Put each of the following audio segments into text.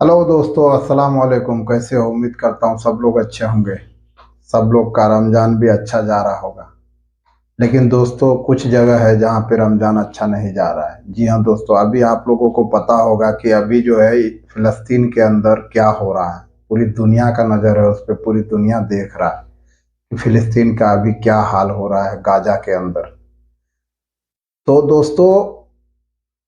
Hello दोस्तों, अस्सलाम वालेकुम। कैसे हो? उम्मीद करता हूँ सब लोग अच्छे होंगे। सब लोग का रमजान भी अच्छा जा रहा होगा। लेकिन दोस्तों, कुछ जगह है जहाँ पे रमजान अच्छा नहीं जा रहा है। जी हाँ दोस्तों, अभी आप लोगों को पता होगा कि अभी जो है फिलिस्तीन के अंदर क्या हो रहा है। पूरी दुनिया का नज़र है उस पर, पूरी दुनिया देख रहा है कि फिलिस्तीन का अभी क्या हाल हो रहा है गाजा के अंदर। तो दोस्तों,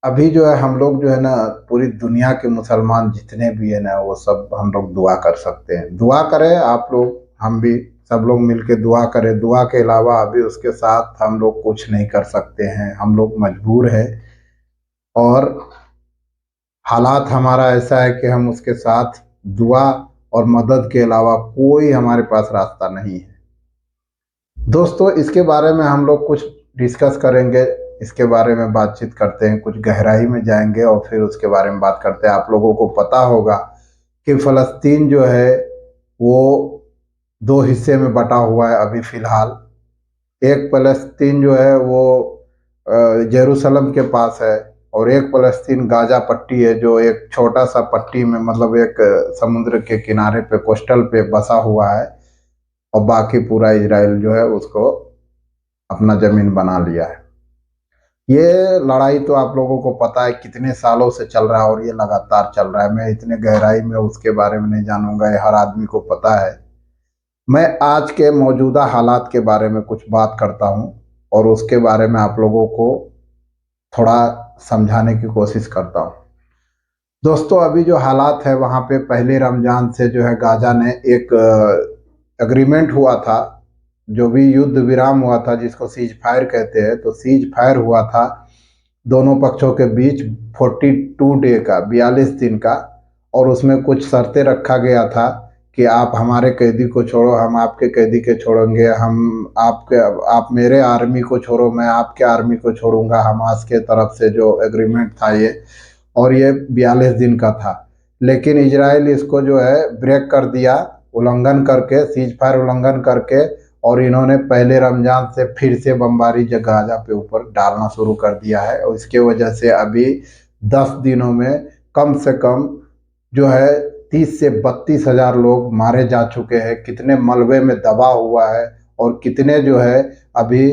अभी जो है हम लोग जो है ना, पूरी दुनिया के मुसलमान जितने भी है ना, वो सब हम लोग दुआ कर सकते हैं। दुआ करें आप लोग, हम भी सब लोग मिलके दुआ करें। दुआ के अलावा अभी उसके साथ हम लोग कुछ नहीं कर सकते हैं। हम लोग मजबूर है और हालात हमारा ऐसा है कि हम उसके साथ दुआ और मदद के अलावा कोई हमारे पास रास्ता नहीं है। दोस्तों, इसके बारे में हम लोग कुछ डिस्कस करेंगे। इसके बारे में बातचीत करते हैं, कुछ गहराई में जाएंगे और फिर उसके बारे में बात करते हैं। आप लोगों को पता होगा कि फ़लस्तीन जो है वो दो हिस्से में बटा हुआ है अभी फ़िलहाल। एक फ़लस्तीन जो है वो जेरूसलम के पास है, और एक फ़लस्तीन गाजा पट्टी है, जो एक छोटा सा पट्टी में, मतलब एक समुद्र के किनारे पे, कोस्टल पे बसा हुआ है। और बाकी पूरा इजराइल जो है उसको अपना जमीन बना लिया है। ये लड़ाई तो आप लोगों को पता है कितने सालों से चल रहा है, और ये लगातार चल रहा है। मैं इतने गहराई में उसके बारे में नहीं जानूंगा, ये हर आदमी को पता है। मैं आज के मौजूदा हालात के बारे में कुछ बात करता हूँ, और उसके बारे में आप लोगों को थोड़ा समझाने की कोशिश करता हूँ। दोस्तों, अभी जो हालात है वहाँ पे, पहले रमजान से जो है गाजा ने एक एग्रीमेंट हुआ था। जो भी युद्ध विराम हुआ था, जिसको सीज फायर कहते हैं, तो सीज फायर हुआ था दोनों पक्षों के बीच 42 डे का, 42 दिन का। और उसमें कुछ शर्तें रखा गया था कि आप हमारे कैदी को छोड़ो, हम आपके कैदी के छोड़ेंगे, हम आपके, आप मेरे आर्मी को छोड़ो, मैं आपके आर्मी को छोड़ूंगा। हमास के तरफ से जो एग्रीमेंट था ये, और ये 42 दिन का था। लेकिन इजराइल इसको जो है ब्रेक कर दिया, उल्लंघन करके, सीज फायर उल्लंघन करके। और इन्होंने पहले रमजान से फिर से बमबारी गाजा पे ऊपर डालना शुरू कर दिया है, और इसके वजह से अभी 10 दिनों में कम से कम जो है 30 से 32 हजार लोग मारे जा चुके हैं। कितने मलबे में दबा हुआ है, और कितने जो है अभी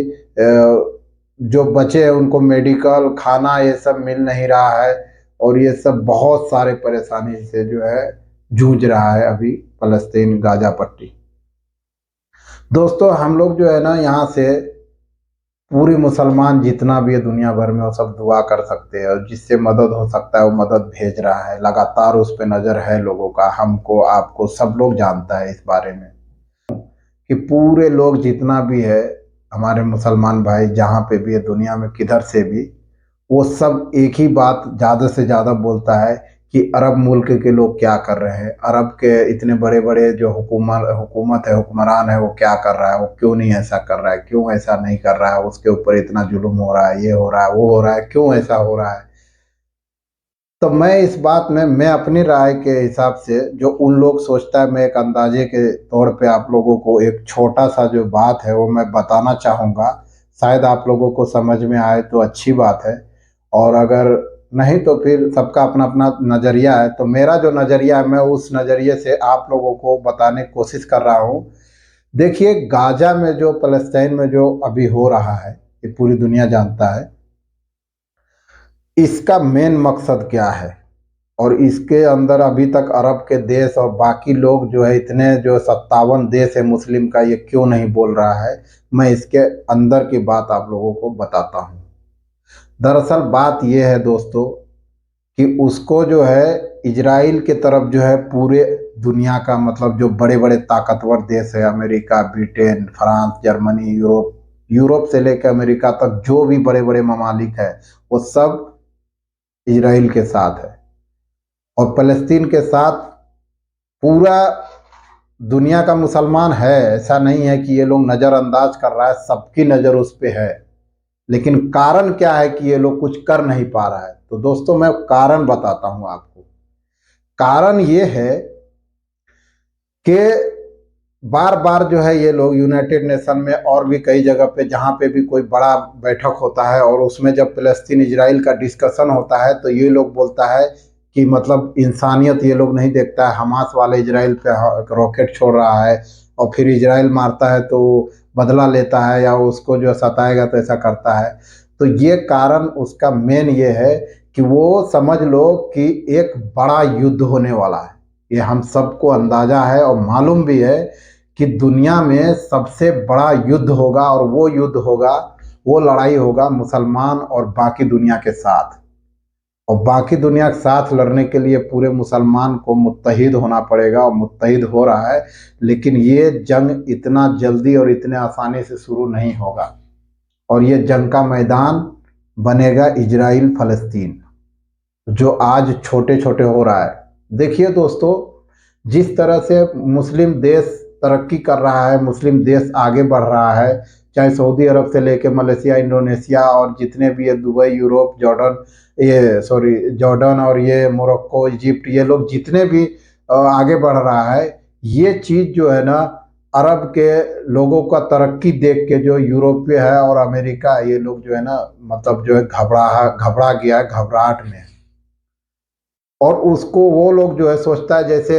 जो बचे हैं उनको मेडिकल, खाना, ये सब मिल नहीं रहा है। और ये सब बहुत सारे परेशानी से जो है जूझ रहा है अभी फलस्तीन गाजा पट्टी। दोस्तों, हम लोग जो है ना यहाँ से, पूरी मुसलमान जितना भी है दुनिया भर में, वो सब दुआ कर सकते हैं, और जिससे मदद हो सकता है वो मदद भेज रहा है। लगातार उस पे नज़र है लोगों का, हमको, आपको, सब लोग जानता है इस बारे में कि पूरे लोग जितना भी है, हमारे मुसलमान भाई जहाँ पे भी है दुनिया में, किधर से भी, वो सब एक ही बात ज़्यादा से ज़्यादा बोलता है कि अरब मुल्क के लोग क्या कर रहे हैं। अरब के इतने बड़े बड़े जो हुकूमत है, हुक्मरान है, वो क्या कर रहा है, वो क्यों नहीं ऐसा कर रहा है, क्यों ऐसा नहीं कर रहा है, उसके ऊपर इतना जुल्म हो रहा है, ये हो रहा है, वो हो रहा है, क्यों ऐसा हो रहा है। तो मैं इस बात में, मैं अपनी राय के हिसाब से, जो उन लोग सोचता है, मैं एक अंदाजे के तौर पे आप लोगों को एक छोटा सा जो बात है वो मैं बताना चाहूँगा। शायद आप लोगों को समझ में आए तो अच्छी बात है, और अगर नहीं तो फिर सबका अपना अपना नज़रिया है। तो मेरा जो नज़रिया है, मैं उस नज़रिए से आप लोगों को बताने की कोशिश कर रहा हूँ। देखिए, गाजा में जो, फ़लस्तीन में जो अभी हो रहा है, ये पूरी दुनिया जानता है। इसका मेन मकसद क्या है, और इसके अंदर अभी तक अरब के देश और बाकी लोग जो है, इतने जो 57 देश है मुस्लिम का, ये क्यों नहीं बोल रहा है। मैं इसके अंदर की बात आप लोगों को बताता हूँ। दरअसल बात ये है दोस्तों, कि उसको जो है इजराइल के तरफ जो है, पूरे दुनिया का, मतलब जो बड़े बड़े ताकतवर देश है, America, Britain, France, Germany, Europe, Europe से लेकर अमेरिका तक, जो भी बड़े बड़े ममालिक है, वो सब इजराइल के साथ है। और फ़लस्तीन के साथ पूरा दुनिया का मुसलमान है। ऐसा नहीं है कि ये लोग नज़रअंदाज कर रहा है, सबकी नज़र उस पे है। लेकिन कारण क्या है कि ये लोग कुछ कर नहीं पा रहा है। तो दोस्तों, मैं कारण बताता हूँ आपको। कारण ये है कि बार बार जो है ये लोग यूनाइटेड नेशन में, और भी कई जगह पे, जहाँ पे भी कोई बड़ा बैठक होता है, और उसमें जब फ़लस्तीन इजराइल का डिस्कशन होता है, तो ये लोग बोलता है कि मतलब इंसानियत ये लोग नहीं देखता है। हमास वाले इजराइल पे रॉकेट छोड़ रहा है और फिर इजराइल मारता है तो बदला लेता है या उसको जो सताएगा तो ऐसा करता है। तो ये कारण उसका मेन ये है कि वो समझ लो कि एक बड़ा युद्ध होने वाला है। ये हम सबको अंदाजा है और मालूम भी है कि दुनिया में सबसे बड़ा युद्ध होगा और वो युद्ध होगा, वो लड़ाई होगा मुसलमान और बाकी दुनिया के साथ। और बाकी दुनिया के साथ लड़ने के लिए पूरे मुसलमान को मुत्तहिद होना पड़ेगा और मुत्तहिद हो रहा है। लेकिन ये जंग इतना जल्दी और इतने आसानी से शुरू नहीं होगा और ये जंग का मैदान बनेगा इजराइल फलस्तीन, जो आज छोटे छोटे हो रहा है। देखिए दोस्तों, जिस तरह से मुस्लिम देश तरक्की कर रहा है, मुस्लिम देश आगे बढ़ रहा है, चाहे सऊदी अरब से लेके मलेशिया, इंडोनेशिया और जितने भी है, दुबई, यूरोप, जॉर्डन, ये सॉरी जॉर्डन और ये मोरक्को, इजिप्ट, ये लोग जितने भी आगे बढ़ रहा है, ये चीज़ जो है ना, अरब के लोगों का तरक्की देख के जो यूरोपीय है और अमेरिका, ये लोग जो है ना, मतलब जो है घबरा गया है, घबराहट में। और उसको वो लोग जो है सोचता है जैसे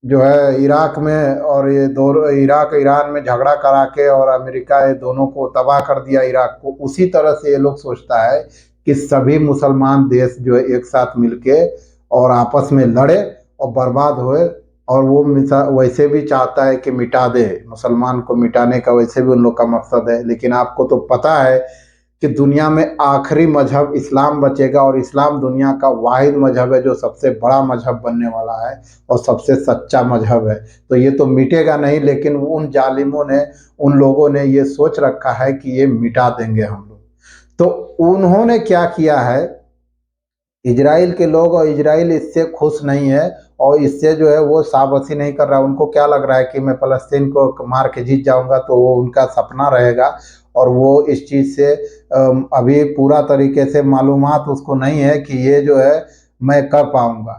जो है इराक में, और ये दो इराक ईरान में झगड़ा करा के और अमेरिका ये दोनों को तबाह कर दिया इराक को, उसी तरह से ये लोग सोचता है कि सभी मुसलमान देश जो है एक साथ मिलके और आपस में लड़े और बर्बाद होए। और वो वैसे भी चाहता है कि मिटा दे, मुसलमान को मिटाने का वैसे भी उन लोग का मकसद है। लेकिन आपको तो पता है कि दुनिया में आखिरी मजहब इस्लाम बचेगा और इस्लाम दुनिया का वाहिद मजहब है जो सबसे बड़ा मजहब बनने वाला है और सबसे सच्चा मजहब है। तो ये तो मिटेगा नहीं, लेकिन उन जालिमों ने, उन लोगों ने ये सोच रखा है कि ये मिटा देंगे हम लोग। तो उन्होंने क्या किया है, इजराइल के लोग, और इजराइल इससे खुश नहीं है और इससे जो है वो शाबाशी नहीं कर रहा है। उनको क्या लग रहा है कि मैं फ़लस्तीन को मार के जीत जाऊंगा, तो वो उनका सपना रहेगा और वो इस चीज़ से अभी पूरा तरीके से मालूमात उसको नहीं है कि ये जो है मैं कर पाऊंगा।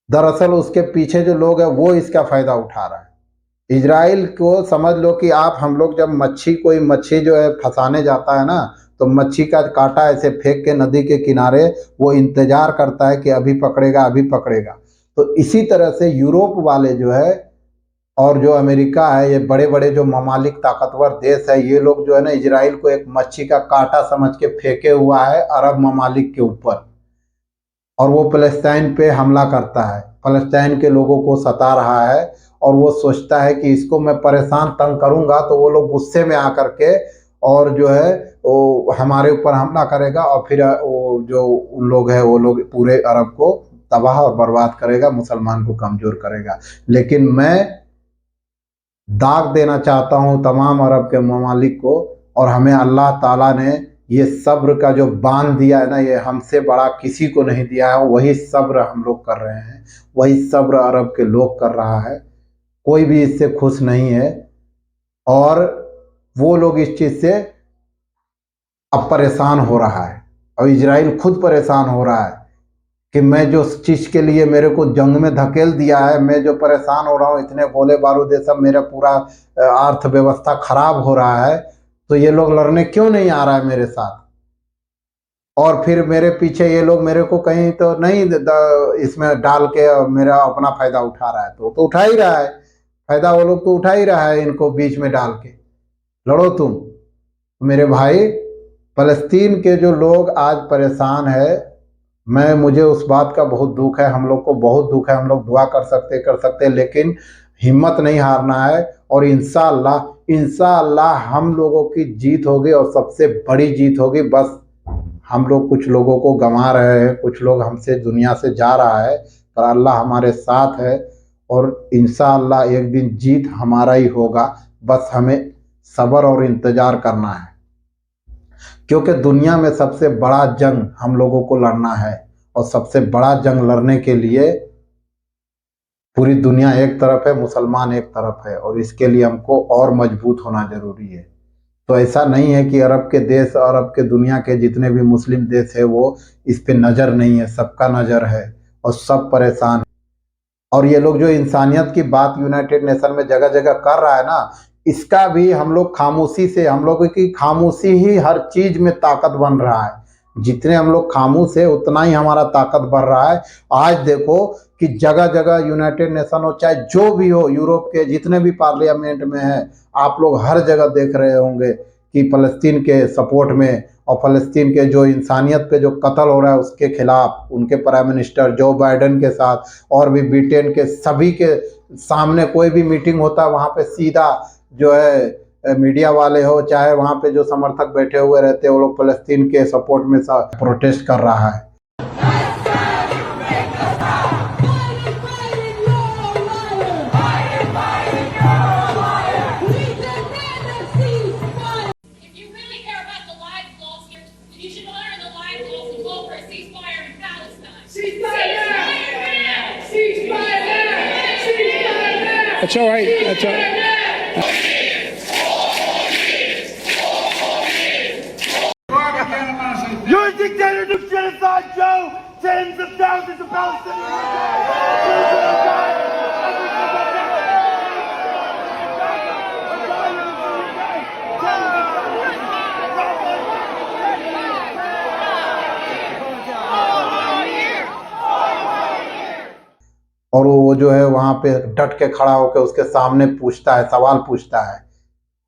दरअसल उसके पीछे जो लोग हैं वो इसका फ़ायदा उठा रहा है। इजराइल को समझ लो कि आप, हम लोग जब कोई मच्छी जो है फंसाने जाता है ना, तो मच्छी का कांटा ऐसे फेंक के नदी के किनारे वो इंतजार करता है कि अभी पकड़ेगा, अभी पकड़ेगा। तो इसी तरह से यूरोप वाले जो है और जो अमेरिका है, ये बड़े बड़े जो ममालिक ताकतवर देश है, ये लोग जो है ना इजराइल को एक मच्छी का कांटा समझ के फेंके हुआ है अरब ममालिक के ऊपर। और वो फ़लस्तीन पे हमला करता है, फ़लस्तीन के लोगों को सता रहा है और वो सोचता है कि इसको मैं परेशान तंग करूंगा तो वो लोग गुस्से में आकर के और जो है वो हमारे ऊपर हमला करेगा और फिर वो जो उन लोग है वो लोग पूरे अरब को तबाह और बर्बाद करेगा, मुसलमान को कमज़ोर करेगा। लेकिन मैं दाग देना चाहता हूँ तमाम अरब के ममालिक को, और हमें अल्लाह ताला ने ये सब्र का जो बांध दिया है ना, ये हमसे बड़ा किसी को नहीं दिया है। वही सब्र हम लोग कर रहे हैं, वही सब्र अरब के लोग कर रहा है। कोई भी इससे खुश नहीं है और वो लोग इस चीज़ से अब परेशान हो रहा है और इजराइल खुद परेशान हो रहा है कि मैं जो चीज़ के लिए मेरे को जंग में धकेल दिया है, मैं जो परेशान हो रहा हूँ, इतने गोले बारूद ये सब, मेरा पूरा अर्थव्यवस्था खराब हो रहा है, तो ये लोग लड़ने क्यों नहीं आ रहा है मेरे साथ। और फिर मेरे पीछे ये लोग मेरे को कहीं तो नहीं इसमें डाल के मेरा अपना फायदा उठा रहा है, तो उठा ही रहा है फायदा, वो लोग तो उठा ही रहा है, इनको बीच में डाल के लड़ो तुम। मेरे भाई, फलस्तीन के जो लोग आज परेशान है, मुझे उस बात का बहुत दुख है, हम लोग को बहुत दुख है। हम लोग दुआ कर सकते, लेकिन हिम्मत नहीं हारना है और इंशाअल्लाह हम लोगों की जीत होगी और सबसे बड़ी जीत होगी। बस हम लोग कुछ लोगों को गंवा रहे हैं, कुछ लोग हमसे दुनिया से जा रहा है, पर अल्लाह हमारे साथ है और इंशाअल्लाह एक दिन जीत हमारा ही होगा। बस हमें सब्र और इंतज़ार करना है, क्योंकि दुनिया में सबसे बड़ा जंग हम लोगों को लड़ना है और सबसे बड़ा जंग लड़ने के लिए पूरी दुनिया एक तरफ है, मुसलमान एक तरफ है, और इसके लिए हमको और मजबूत होना जरूरी है। तो ऐसा नहीं है कि अरब के देश, अरब के दुनिया के जितने भी मुस्लिम देश है वो इस पे नज़र नहीं है, सबका नज़र है और सब परेशान है। और ये लोग जो इंसानियत की बात यूनाइटेड नेशन में जगह जगह कर रहा है ना, इसका भी हम लोग खामोशी से, हम लोगों की खामोशी ही हर चीज़ में ताकत बन रहा है। जितने हम लोग खामोश है उतना ही हमारा ताकत बढ़ रहा है। आज देखो कि जगह जगह यूनाइटेड नेशन हो चाहे जो भी हो, यूरोप के जितने भी पार्लियामेंट में है, आप लोग हर जगह देख रहे होंगे कि फ़लस्तीन के सपोर्ट में और फ़लस्तीन के जो इंसानियत पे जो कत्ल हो रहा है उसके खिलाफ उनके प्राइम मिनिस्टर जो बाइडेन के साथ और भी ब्रिटेन के सभी के सामने कोई भी मीटिंग होता है वहाँ पे सीधा जो है मीडिया वाले हो चाहे वहाँ पे जो समर्थक बैठे हुए रहते हैं वो लोग फ़लस्तीन के सपोर्ट में प्रोटेस्ट कर रहा है। If you really care about the lives lost here, then you should honor the lives lost and call for a ceasefire in Palestine. Ceasefire now! Ceasefire now! Ceasefire now! That's all right. That's all right. You're a dictator of genocide, Joe! Tens of thousands of Palestinians! और वो जो है वहाँ पे डट के खड़ा होकर उसके सामने पूछता है, सवाल पूछता है।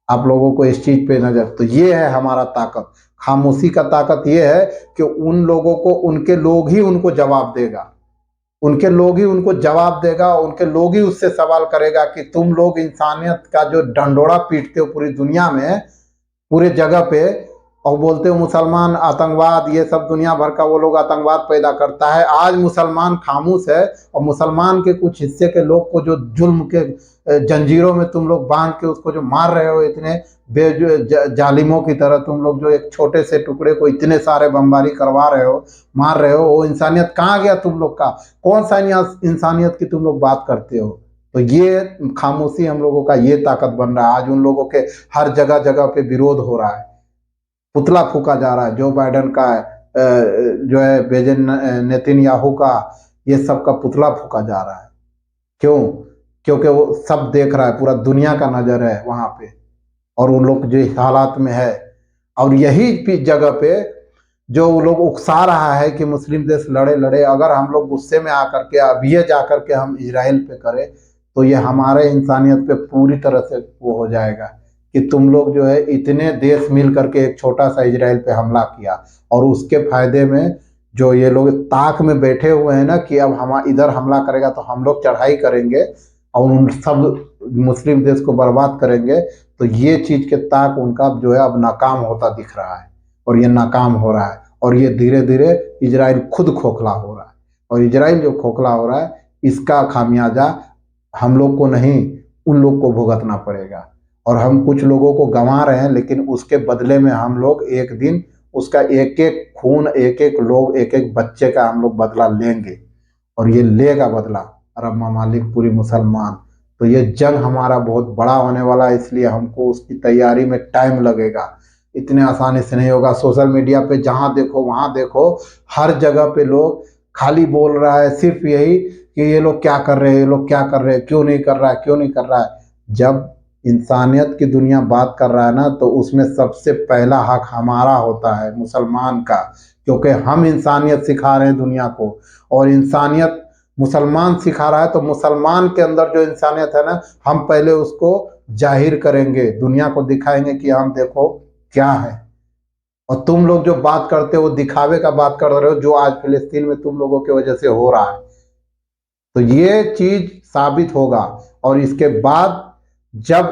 आप लोगों को इस चीज़ पे नज़र, तो ये है हमारा ताकत। खामोशी का ताकत ये है कि उन लोगों को उनके लोग ही उनको जवाब देगा, उनके लोग ही उनको जवाब देगा, उनके लोग ही उससे सवाल करेगा कि तुम लोग इंसानियत का जो डंडोरा पीटते हो पूरी दुनिया में, पूरे जगह पे, और बोलते हो मुसलमान आतंकवाद, ये सब दुनिया भर का वो लोग आतंकवाद पैदा करता है। आज मुसलमान खामोश है और मुसलमान के कुछ हिस्से के लोग को जो जुल्म के जंजीरों में तुम लोग बांध के उसको जो मार रहे हो, इतने जालिमों की तरह तुम लोग जो एक छोटे से टुकड़े को इतने सारे बमबारी करवा रहे हो, मार रहे हो, वो इंसानियत कहाँ गया तुम लोग का? कौन सा इंसानियत की तुम लोग बात करते हो? तो ये खामोशी हम लोगों का ये ताकत बन रहा है। आज उन लोगों के हर जगह जगह पे विरोध हो रहा है, पुतला फूका जा रहा है। जो बाइडेन का जो है बेंजामिन नेतन्याहू का, ये सब का पुतला फूका जा रहा है। क्यों? क्योंकि वो सब देख रहा है, पूरा दुनिया का नज़र है वहाँ पे, और उन लोग जो हालात में है। और यही जगह पे जो वो लोग उकसा रहा है कि मुस्लिम देश लड़े लड़े, अगर हम लोग गुस्से में आकर के अभी जा कर के हम इजराइल पे करें तो ये हमारे इंसानियत पे पूरी तरह से वो हो जाएगा कि तुम लोग जो है इतने देश मिल करके एक छोटा सा इजराइल पे हमला किया, और उसके फायदे में जो ये लोग ताक में बैठे हुए हैं ना कि अब हम इधर हमला करेगा तो हम लोग चढ़ाई करेंगे और उन सब मुस्लिम देश को बर्बाद करेंगे। तो ये चीज़ के ताक उनका जो है अब नाकाम होता दिख रहा है, और ये नाकाम हो रहा है, और ये धीरे धीरे इजराइल खुद खोखला हो रहा है। और इजराइल जो खोखला हो रहा है इसका खामियाजा हम लोग को नहीं, उन लोग को भुगतना पड़ेगा। और हम कुछ लोगों को गंवा रहे हैं, लेकिन उसके बदले में हम लोग एक दिन उसका एक एक खून, एक एक लोग, एक एक बच्चे का हम लोग बदला लेंगे, और ये लेगा बदला अरब ममालिक, पूरी मुसलमान। तो ये जंग हमारा बहुत बड़ा होने वाला है, इसलिए हमको उसकी तैयारी में टाइम लगेगा, इतने आसानी से नहीं होगा। सोशल मीडिया पे जहाँ देखो वहाँ देखो, हर जगह पे लोग खाली बोल रहा है सिर्फ यही कि ये लोग क्या कर रहे हैं, ये लोग क्या कर रहे हैं, क्यों नहीं कर रहा है, क्यों नहीं कर रहा है। जब इंसानियत की दुनिया बात कर रहा है ना, तो उसमें सबसे पहला हक हमारा होता है, मुसलमान का, क्योंकि हम इंसानियत सिखा रहे हैं दुनिया को, और इंसानियत मुसलमान सिखा रहा है। तो मुसलमान के अंदर जो इंसानियत है ना, हम पहले उसको जाहिर करेंगे, दुनिया को दिखाएंगे कि हम देखो क्या है। और तुम लोग जो बात करते हो वो दिखावे का बात कर रहे हो, जो आज फिलिस्तीन में तुम लोगों की वजह से हो रहा है। तो ये चीज साबित होगा, और इसके बाद जब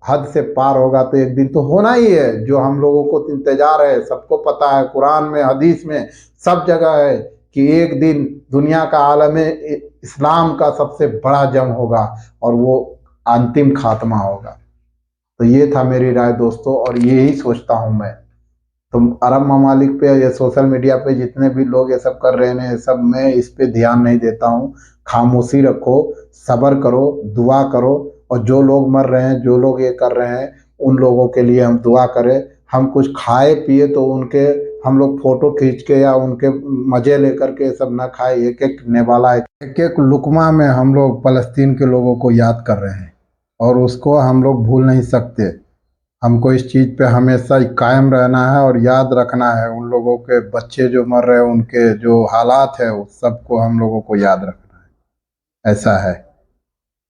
हद से पार होगा तो एक दिन तो होना ही है, जो हम लोगों को इंतजार है, सबको पता है, कुरान में, हदीस में, सब जगह है कि एक दिन दुनिया का आलम इस्लाम का सबसे बड़ा जंग होगा और वो अंतिम खात्मा होगा। तो ये था मेरी राय दोस्तों, और यही सोचता हूँ मैं। तो अरब ममालिक पे या सोशल मीडिया पे जितने भी लोग ये सब कर रहे हैं, ये सब मैं इस पे ध्यान नहीं देता हूँ। खामोशी रखो, सब्र करो, दुआ करो, और जो लोग मर रहे हैं, जो लोग ये कर रहे हैं, उन लोगों के लिए हम दुआ करें। हम कुछ खाए पिए तो उनके हम लोग फोटो खींच के या उनके मज़े लेकर के सब ना खाए, एक एक नेवाला, एक एक लुकमा में हम लोग फ़लस्तीन के लोगों को याद कर रहे हैं, और उसको हम लोग भूल नहीं सकते। हमको इस चीज़ पे हमेशा कायम रहना है और याद रखना है। उन लोगों के बच्चे जो मर रहे हैं, उनके जो हालात है, उस सबको हम लोगों को याद रखना है। ऐसा है।